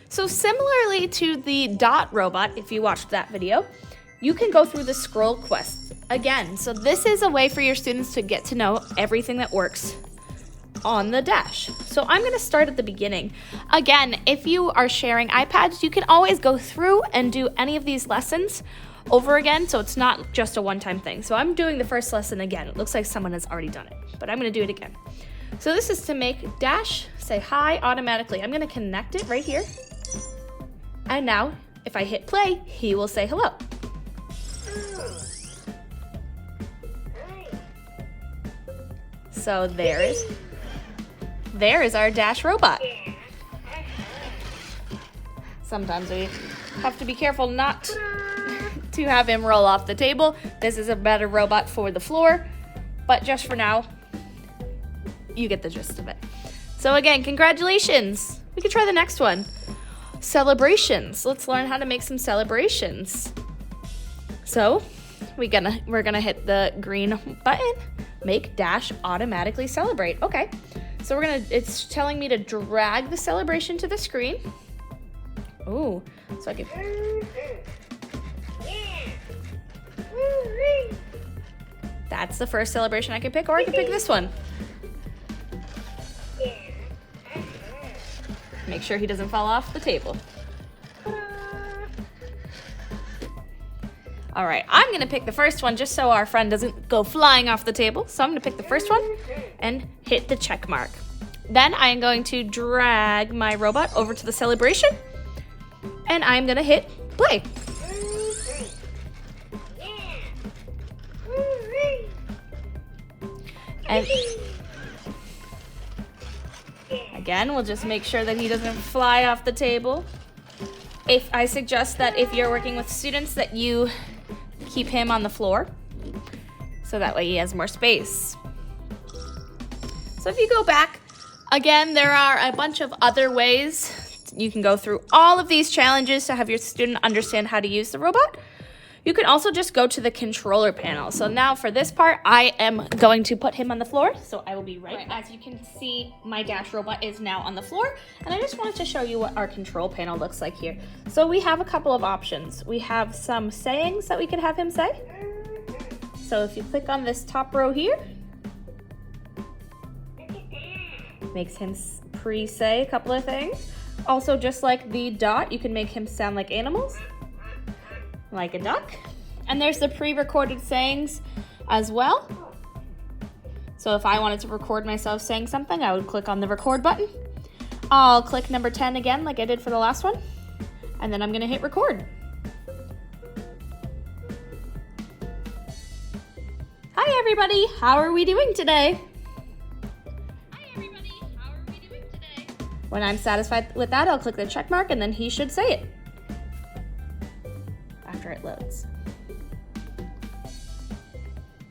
So similarly to the Dot robot, if you watched that video, you can go through the scroll quest again. So this is a way for your students to get to know everything that works on the Dash. So I'm gonna start at the beginning. Again, if you are sharing iPads, you can always go through and do any of these lessons over again, so it's not just a one-time thing. So I'm doing the first lesson again. It looks like someone has already done it, but I'm gonna do it again. So this is to make Dash say hi automatically. I'm gonna connect it right here. And now, if I hit play, he will say hello. So there is our Dash robot. Sometimes we have to be careful not to have him roll off the table. This is a better robot for the floor, but just for now, you get the gist of it. So again, congratulations. We can try the next one. Celebrations. Let's learn how to make some celebrations. So we're gonna hit the green button, make Dash automatically celebrate. Okay, so it's telling me to drag the celebration to the screen. Ooh, so I can. That's the first celebration I can pick, or I can pick this one. Make sure he doesn't fall off the table. All right, I'm gonna pick the first one just so our friend doesn't go flying off the table. So I'm gonna pick the first one and hit the check mark. Then I am going to drag my robot over to the celebration and I'm gonna hit play. And again, we'll just make sure that he doesn't fly off the table. If I suggest that if you're working with students that you keep him on the floor, so that way he has more space. So if you go back, again, there are a bunch of other ways you can go through all of these challenges to have your student understand how to use the robot. You can also just go to the controller panel. So now for this part, I am going to put him on the floor. So I will be right. As you can see, my Dash robot is now on the floor. And I just wanted to show you what our control panel looks like here. So we have a couple of options. We have some sayings that we could have him say. So if you click on this top row here, makes him pre-say a couple of things. Also, just like the Dot, you can make him sound like animals. Like a duck. And there's the pre-recorded sayings as well. So if I wanted to record myself saying something, I would click on the record button. I'll click number 10 again like I did for the last one. And then I'm gonna hit record. Hi everybody, how are we doing today? When I'm satisfied with that, I'll click the check mark and then he should say it. After it loads.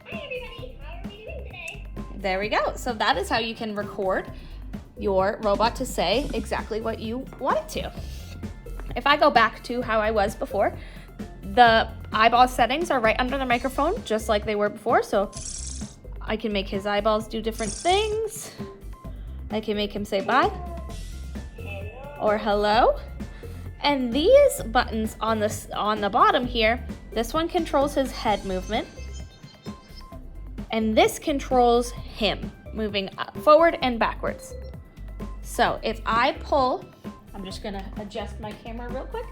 Hi everybody, how are we doing today? There we go. So that is how you can record your robot to say exactly what you want it to. If I go back to how I was before, the eyeball settings are right under the microphone, just like they were before. So I can make his eyeballs do different things. I can make him say bye or hello. And these buttons on the bottom here, this one controls his head movement. And this controls him moving forward and backwards. So if I pull, I'm just gonna adjust my camera real quick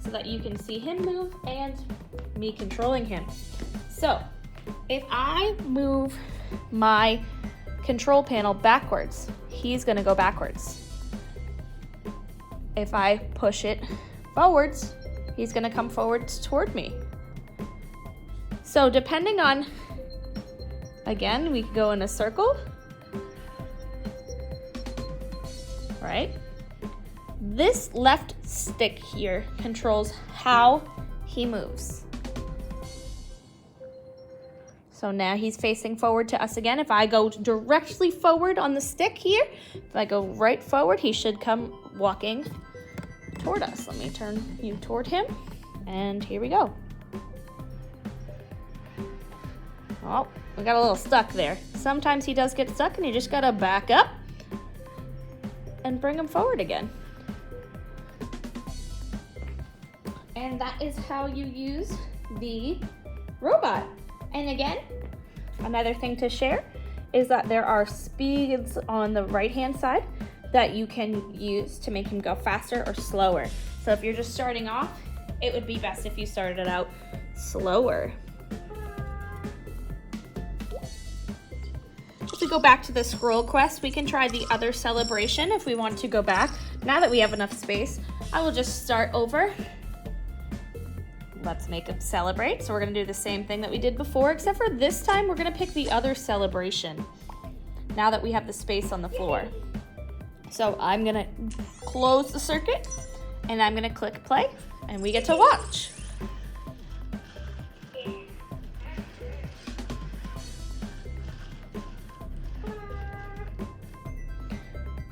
so that you can see him move and me controlling him. So if I move my control panel backwards, he's gonna go backwards. If I push it forwards, he's gonna come forwards toward me. So depending on, again, we could go in a circle, right? This left stick here controls how he moves. So now he's facing forward to us again. If I go directly forward on the stick here, if I go right forward, he should come walking toward us. Let me turn you toward him, and here we go. Oh, we got a little stuck there. Sometimes he does get stuck, and you just gotta back up and bring him forward again. And that is how you use the robot. And again, another thing to share is that there are speeds on the right-hand side that you can use to make him go faster or slower. So if you're just starting off, it would be best if you started out slower. If we go back to the scroll quest, we can try the other celebration if we want to go back. Now that we have enough space, I will just start over. Let's make it celebrate. So we're gonna do the same thing that we did before, except for this time we're gonna pick the other celebration now that we have the space on the floor. So I'm gonna close the circuit and I'm gonna click play and we get to watch.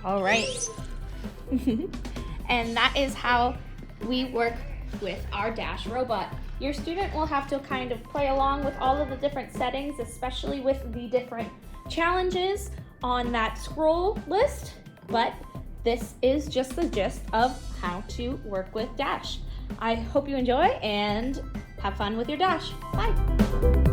All right. And that is how we work with our Dash robot. Your student will have to kind of play along with all of the different settings, especially with the different challenges on that scroll list, but this is just the gist of how to work with Dash. I hope you enjoy and have fun with your Dash. Bye.